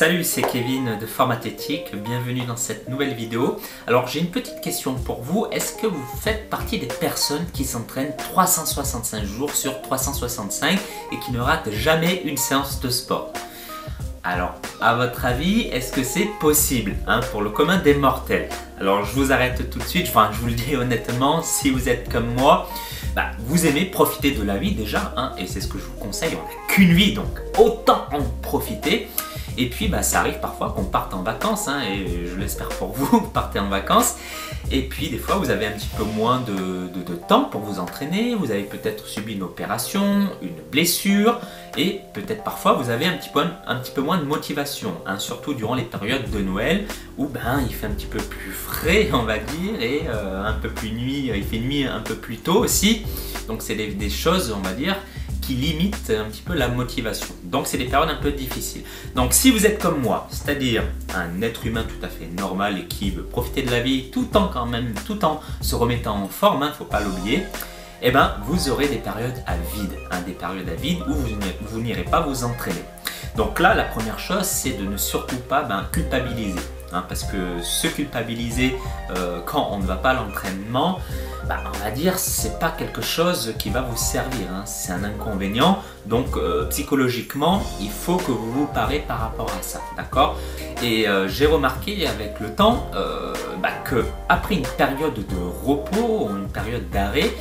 Salut, c'est Kevin de Formathétique, bienvenue dans cette nouvelle vidéo. Alors j'ai une petite question pour vous, est-ce que vous faites partie des personnes qui s'entraînent 365 jours sur 365 et qui ne ratent jamais une séance de sport? Alors, à votre avis, est-ce que c'est possible pour le commun des mortels? Alors je vous arrête tout de suite, je vous le dis honnêtement, si vous êtes comme moi, vous aimez profiter de la vie déjà, et c'est ce que je vous conseille, on n'a qu'une vie, donc autant en profiter. Et puis ça arrive parfois qu'on parte en vacances, et je l'espère pour vous, vous partez en vacances. Et puis des fois vous avez un petit peu moins de temps pour vous entraîner, vous avez peut-être subi une opération, une blessure, et peut-être parfois vous avez un petit peu moins de motivation, surtout durant les périodes de Noël où il fait un petit peu plus frais on va dire, et un peu plus nuit, il fait nuit un peu plus tôt aussi. Donc c'est des choses on va dire qui limite un petit peu la motivation. Donc c'est des périodes un peu difficiles. Donc si vous êtes comme moi, c'est-à-dire un être humain tout à fait normal et qui veut profiter de la vie tout en se remettant en forme, faut pas l'oublier, vous aurez des périodes à vide, où vous n'irez pas vous entraîner. Donc là, la première chose, c'est de ne surtout pas culpabiliser. Parce que se culpabiliser quand on ne va pas à l'entraînement, on va dire c'est pas quelque chose qui va vous servir, c'est un inconvénient. Donc psychologiquement, il faut que vous vous parez par rapport à ça, d'accord? Et j'ai remarqué avec le temps que après une période de repos ou une période d'arrêt,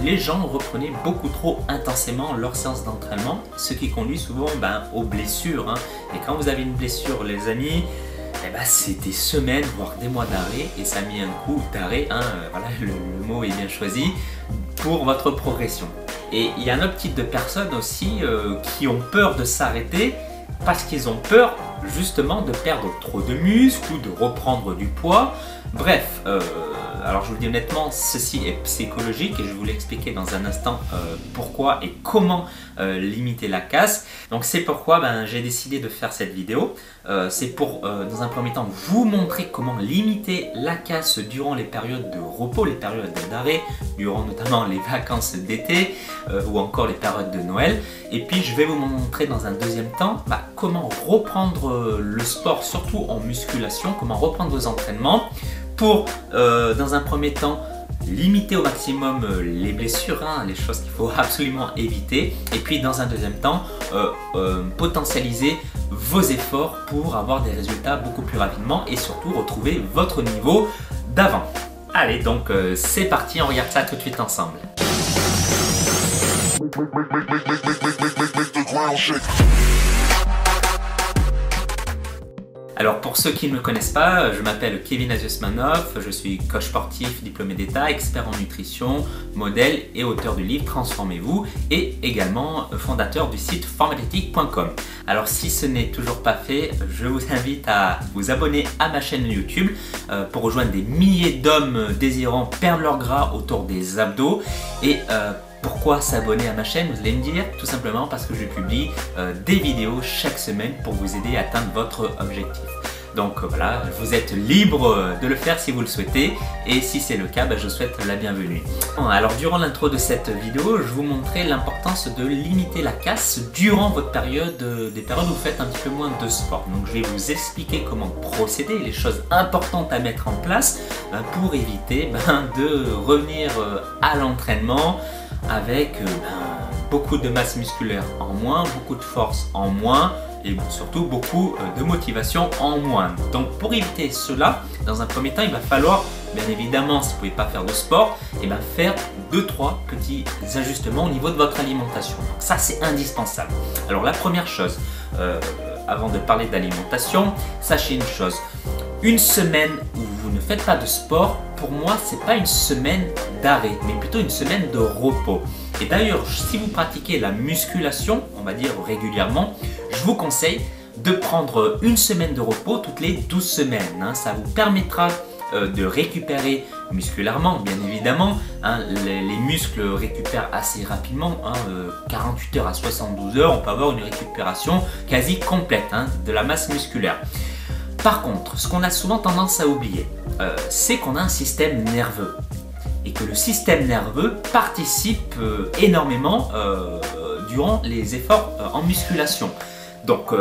les gens reprenaient beaucoup trop intensément leur séance d'entraînement, ce qui conduit souvent aux blessures. Et quand vous avez une blessure, les amis, c'est des semaines, voire des mois d'arrêt, et ça a mis un coup d'arrêt, voilà, le mot est bien choisi, pour votre progression. Et il y a un autre type de personnes aussi qui ont peur de s'arrêter parce qu'ils ont peur justement de perdre trop de muscles ou de reprendre du poids. Bref, alors je vous le dis honnêtement, ceci est psychologique et je vais vous l'expliquer dans un instant pourquoi et comment limiter la casse. Donc c'est pourquoi j'ai décidé de faire cette vidéo. C'est pour dans un premier temps vous montrer comment limiter la casse durant les périodes de repos, les périodes d'arrêt, durant notamment les vacances d'été ou encore les périodes de Noël. Et puis je vais vous montrer dans un deuxième temps comment reprendre le sport, surtout en musculation, comment reprendre vos entraînements pour dans un premier temps limiter au maximum les blessures, les choses qu'il faut absolument éviter, et puis dans un deuxième temps potentialiser vos efforts pour avoir des résultats beaucoup plus rapidement et surtout retrouver votre niveau d'avant. Allez, donc c'est parti, on regarde ça tout de suite ensemble. Alors pour ceux qui ne me connaissent pas, je m'appelle Kevin Aziosmanov, je suis coach sportif, diplômé d'État, expert en nutrition, modèle et auteur du livre Transformez-vous, et également fondateur du site formathétique.com. Alors si ce n'est toujours pas fait, je vous invite à vous abonner à ma chaîne YouTube pour rejoindre des milliers d'hommes désirant perdre leur gras autour des abdos. Et pourquoi s'abonner à ma chaîne? Vous allez me dire, tout simplement parce que je publie des vidéos chaque semaine pour vous aider à atteindre votre objectif. Donc voilà, vous êtes libre de le faire si vous le souhaitez, et si c'est le cas, je souhaite la bienvenue. Alors durant l'intro de cette vidéo, je vous montrais l'importance de limiter la casse durant votre période, des périodes où vous faites un petit peu moins de sport. Donc je vais vous expliquer comment procéder, les choses importantes à mettre en place pour éviter de revenir à l'entraînement avec beaucoup de masse musculaire en moins, beaucoup de force en moins, et surtout beaucoup de motivation en moins. Donc pour éviter cela, dans un premier temps, il va falloir, bien évidemment, si vous ne pouvez pas faire de sport, faire 2-3 petits ajustements au niveau de votre alimentation. Donc ça, c'est indispensable. Alors la première chose, avant de parler d'alimentation, sachez une chose. Une semaine où vous ne faites pas de sport, pour moi, c'est pas une semaine d'arrêt, mais plutôt une semaine de repos. Et d'ailleurs, si vous pratiquez la musculation, on va dire régulièrement, je vous conseille de prendre une semaine de repos toutes les 12 semaines. Ça vous permettra de récupérer musculairement, bien évidemment. Les muscles récupèrent assez rapidement, 48 heures à 72 heures, on peut avoir une récupération quasi complète de la masse musculaire. Par contre, ce qu'on a souvent tendance à oublier, c'est qu'on a un système nerveux et que le système nerveux participe énormément durant les efforts en musculation. Donc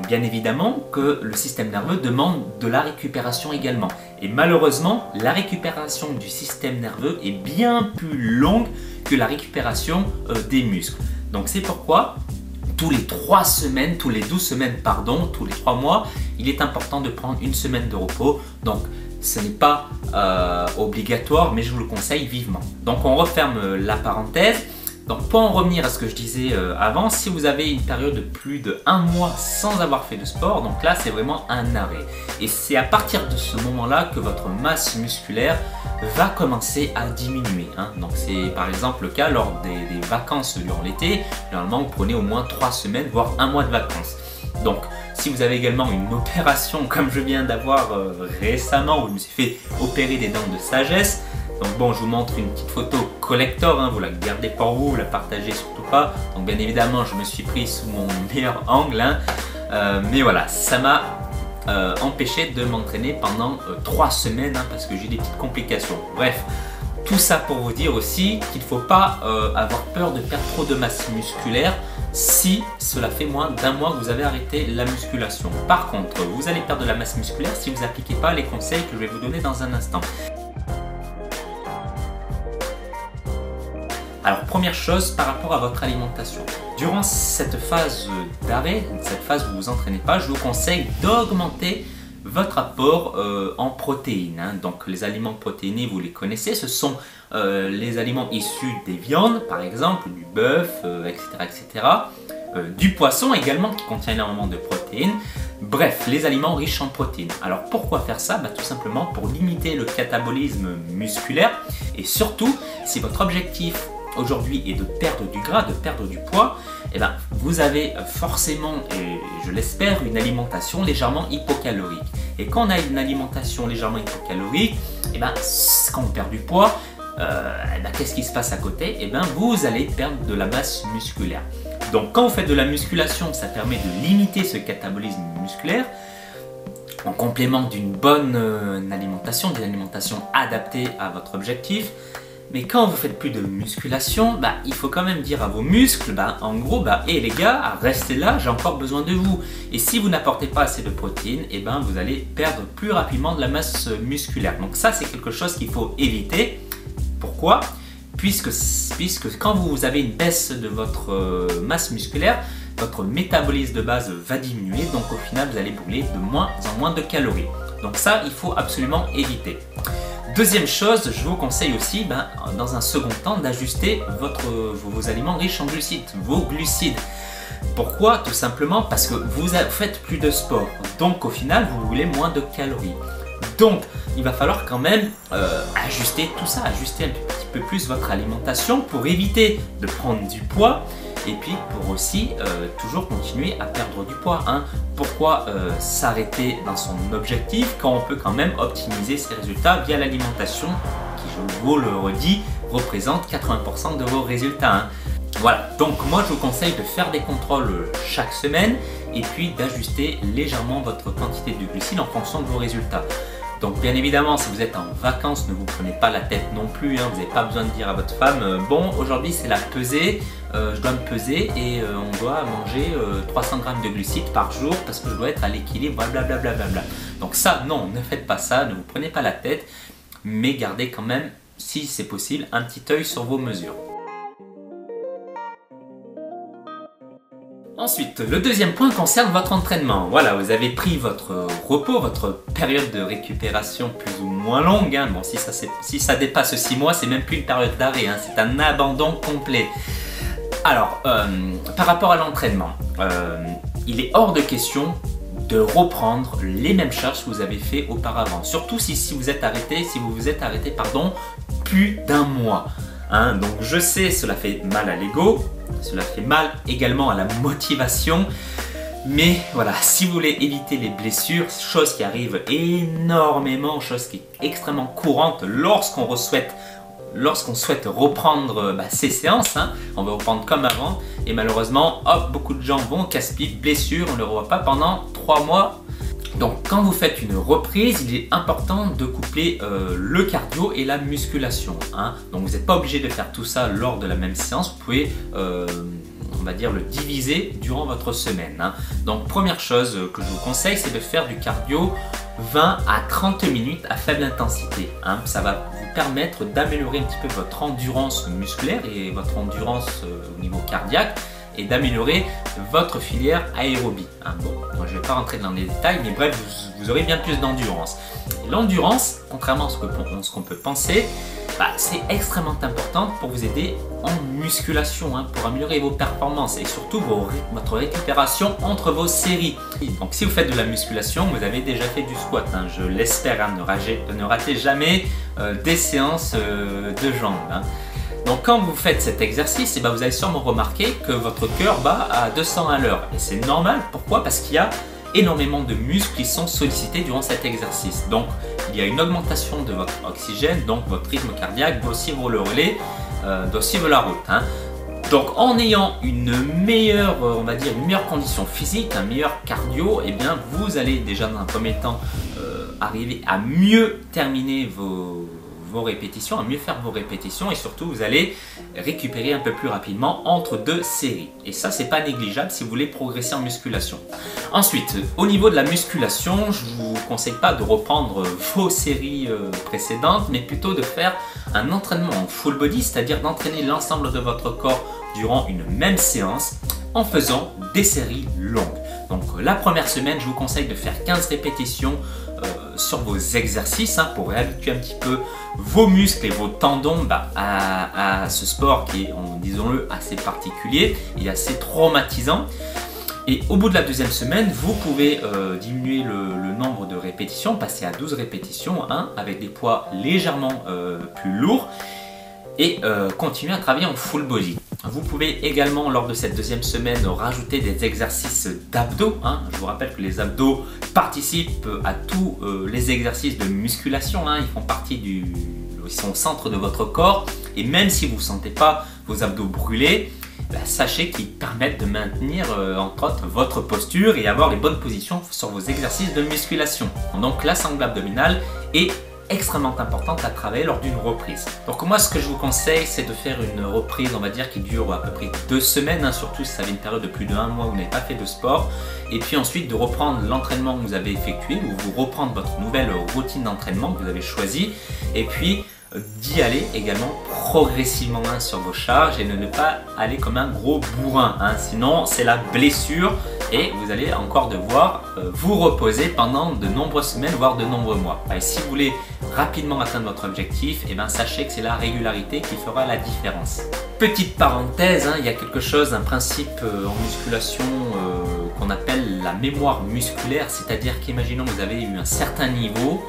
bien évidemment que le système nerveux demande de la récupération également. Et malheureusement, la récupération du système nerveux est bien plus longue que la récupération des muscles. Donc c'est pourquoi tous les 3 semaines, tous les 12 semaines, pardon, tous les 3 mois, il est important de prendre une semaine de repos. Donc ce n'est pas obligatoire, mais je vous le conseille vivement. Donc on referme la parenthèse. Donc pour en revenir à ce que je disais avant, si vous avez une période de plus de 1 mois sans avoir fait de sport, donc là c'est vraiment un arrêt. Et c'est à partir de ce moment-là que votre masse musculaire va commencer à diminuer. Donc c'est par exemple le cas lors des vacances durant l'été. Généralement vous prenez au moins 3 semaines, voire 1 mois de vacances. Donc si vous avez également une opération comme je viens d'avoir récemment, où je me suis fait opérer des dents de sagesse. Donc bon, je vous montre une petite photo collector, vous la gardez pour vous, vous la partagez surtout pas. Donc bien évidemment, je me suis pris sous mon meilleur angle, mais voilà, ça m'a empêché de m'entraîner pendant 3 semaines parce que j'ai des petites complications. Bref, tout ça pour vous dire aussi qu'il ne faut pas avoir peur de perdre trop de masse musculaire si cela fait moins d'1 mois que vous avez arrêté la musculation. Par contre, vous allez perdre de la masse musculaire si vous n'appliquez pas les conseils que je vais vous donner dans un instant. Alors première chose par rapport à votre alimentation. Durant cette phase d'arrêt, cette phase où vous vous entraînez pas, je vous conseille d'augmenter votre apport en protéines. Donc les aliments protéinés, vous les connaissez, ce sont les aliments issus des viandes, par exemple du bœuf, etc. Du poisson également qui contient énormément de protéines. Bref, les aliments riches en protéines. Alors pourquoi faire ça? Tout simplement pour limiter le catabolisme musculaire et surtout si votre objectif aujourd'hui est de perdre du gras, de perdre du poids, vous avez forcément, et je l'espère, une alimentation légèrement hypocalorique. Et quand on a une alimentation légèrement hypocalorique, quand on perd du poids, qu'est-ce qui se passe à côté? Vous allez perdre de la masse musculaire. Donc quand vous faites de la musculation, ça permet de limiter ce catabolisme musculaire en complément d'une bonne alimentation, d'une alimentation adaptée à votre objectif. Mais quand vous faites plus de musculation, il faut quand même dire à vos muscles, en gros, hey les gars, restez là, j'ai encore besoin de vous. Et si vous n'apportez pas assez de protéines, vous allez perdre plus rapidement de la masse musculaire. Donc ça, c'est quelque chose qu'il faut éviter. Pourquoi? Puisque quand vous avez une baisse de votre masse musculaire, votre métabolisme de base va diminuer. Donc au final, vous allez brûler de moins en moins de calories. Donc ça, il faut absolument éviter. Deuxième chose, je vous conseille aussi, dans un second temps, d'ajuster vos aliments riches en glucides, vos glucides. Pourquoi? Tout simplement parce que vous faites plus de sport. Donc au final, vous brûlez moins de calories. Donc il va falloir quand même ajuster tout ça, ajuster un petit peu plus votre alimentation pour éviter de prendre du poids. Et puis pour aussi toujours continuer à perdre du poids. Pourquoi s'arrêter dans son objectif quand on peut quand même optimiser ses résultats via l'alimentation qui, je vous le redis, représente 80% de vos résultats. Voilà, donc moi je vous conseille de faire des contrôles chaque semaine et puis d'ajuster légèrement votre quantité de glucides en fonction de vos résultats. Donc bien évidemment, si vous êtes en vacances, ne vous prenez pas la tête non plus, vous n'avez pas besoin de dire à votre femme bon, aujourd'hui c'est la pesée, je dois me peser et on doit manger 300 grammes de glucides par jour parce que je dois être à l'équilibre, blablabla. Donc ça, non, ne faites pas ça, ne vous prenez pas la tête, mais gardez quand même, si c'est possible, un petit œil sur vos mesures. Ensuite, le deuxième point concerne votre entraînement. Voilà, vous avez pris votre repos, votre période de récupération plus ou moins longue. Bon, si ça dépasse 6 mois, c'est même plus une période d'arrêt, c'est un abandon complet. Alors, par rapport à l'entraînement, il est hors de question de reprendre les mêmes charges que vous avez fait auparavant. Surtout si vous vous êtes arrêté, plus d'1 mois. Donc je sais, cela fait mal à l'ego, cela fait mal également à la motivation, mais voilà, si vous voulez éviter les blessures, chose qui arrive énormément, chose qui est extrêmement courante lorsqu'on souhaite reprendre ces séances, on veut reprendre comme avant, et malheureusement, beaucoup de gens vont casse-pied, blessure, on ne le revoit pas pendant 3 mois. Donc quand vous faites une reprise, il est important de coupler le cardio et la musculation. Donc vous n'êtes pas obligé de faire tout ça lors de la même séance. Vous pouvez va dire, le diviser durant votre semaine. Donc première chose que je vous conseille, c'est de faire du cardio 20 à 30 minutes à faible intensité. Ça va vous permettre d'améliorer un petit peu votre endurance musculaire et votre endurance au niveau cardiaque et d'améliorer votre filière aérobie. Bon, moi je ne vais pas rentrer dans les détails, mais bref, vous aurez bien plus d'endurance. L'endurance, contrairement à ce qu'on peut penser, c'est extrêmement important pour vous aider en musculation, pour améliorer vos performances et surtout votre récupération entre vos séries. Donc si vous faites de la musculation, vous avez déjà fait du squat, je l'espère, ne ratez jamais des séances de jambes. Donc quand vous faites cet exercice, vous allez sûrement remarquer que votre cœur bat à 200 à l'heure. Et c'est normal, pourquoi? Parce qu'il y a énormément de muscles qui sont sollicités durant cet exercice. Donc il y a une augmentation de votre oxygène, donc votre rythme cardiaque doit suivre le relais, doit suivre la route. Donc en ayant une meilleure, on va dire, une meilleure condition physique, un meilleur cardio, vous allez déjà dans un premier temps arriver à mieux terminer vos répétitions, à mieux faire vos répétitions et surtout vous allez récupérer un peu plus rapidement entre deux séries. Et ça, c'est pas négligeable si vous voulez progresser en musculation. Ensuite, au niveau de la musculation, je vous conseille pas de reprendre vos séries précédentes, mais plutôt de faire un entraînement en full body, c'est-à-dire d'entraîner l'ensemble de votre corps durant une même séance en faisant des séries longues. Donc la première semaine, je vous conseille de faire 15 répétitions sur vos exercices pour réhabituer un petit peu vos muscles et vos tendons à ce sport qui est, disons-le, assez particulier et assez traumatisant. Et au bout de la deuxième semaine, vous pouvez diminuer le nombre de répétitions, passer à 12 répétitions avec des poids légèrement plus lourds et continuer à travailler en full body. Vous pouvez également, lors de cette deuxième semaine, rajouter des exercices d'abdos. Je vous rappelle que les abdos participent à tous les exercices de musculation. Ils font partie ils sont au centre de votre corps. Et même si vous ne sentez pas vos abdos brûlés, sachez qu'ils permettent de maintenir entre autres votre posture et avoir les bonnes positions sur vos exercices de musculation. Donc la sangle abdominale est extrêmement importante à travailler lors d'une reprise. Donc moi, ce que je vous conseille, c'est de faire une reprise, on va dire, qui dure à peu près 2 semaines, surtout si ça fait une période de plus d'1 mois où vous n'avez pas fait de sport, et puis ensuite de reprendre l'entraînement que vous avez effectué, ou vous reprendre votre nouvelle routine d'entraînement que vous avez choisie, et puis d'y aller également progressivement sur vos charges et de ne pas aller comme un gros bourrin, sinon c'est la blessure et vous allez encore devoir vous reposer pendant de nombreuses semaines voire de nombreux mois. Et si vous voulez rapidement atteindre votre objectif, sachez que c'est la régularité qui fera la différence. Petite parenthèse, il y a quelque chose, un principe en musculation qu'on appelle la mémoire musculaire, c'est-à-dire qu'imaginons que vous avez eu un certain niveau,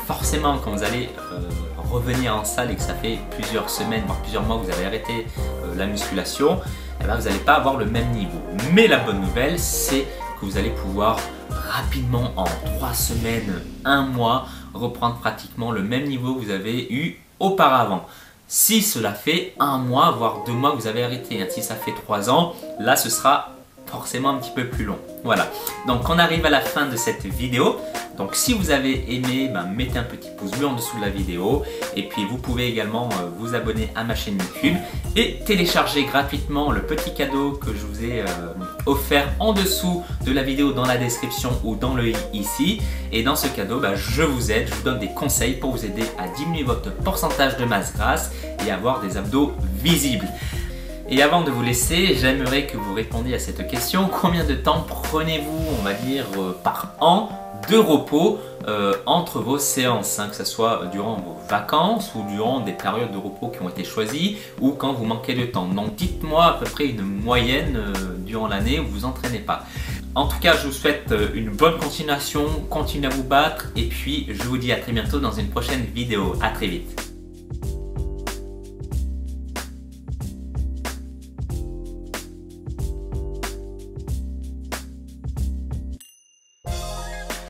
forcément quand vous allez revenir en salle et que ça fait plusieurs semaines voire plusieurs mois que vous avez arrêté la musculation, vous n'allez pas avoir le même niveau. Mais la bonne nouvelle, c'est que vous allez pouvoir rapidement en 3 semaines, 1 mois, reprendre pratiquement le même niveau que vous avez eu auparavant. Si cela fait 1 mois voire 2 mois que vous avez arrêté, si ça fait 3 ans, là ce sera forcément un petit peu plus long. Voilà, donc on arrive à la fin de cette vidéo. Donc si vous avez aimé, mettez un petit pouce bleu en dessous de la vidéo et puis vous pouvez également vous abonner à ma chaîne YouTube et télécharger gratuitement le petit cadeau que je vous ai offert en dessous de la vidéo dans la description ou dans le i ici. Et dans ce cadeau, je vous aide, je vous donne des conseils pour vous aider à diminuer votre pourcentage de masse grasse et avoir des abdos visibles. Et avant de vous laisser, j'aimerais que vous répondiez à cette question. Combien de temps prenez-vous, on va dire, par an de repos entre vos séances, que ce soit durant vos vacances ou durant des périodes de repos qui ont été choisies ou quand vous manquez de temps. Donc dites-moi à peu près une moyenne durant l'année où vous vous entraînez pas. En tout cas, je vous souhaite une bonne continuation, continuez à vous battre et puis je vous dis à très bientôt dans une prochaine vidéo. À très vite.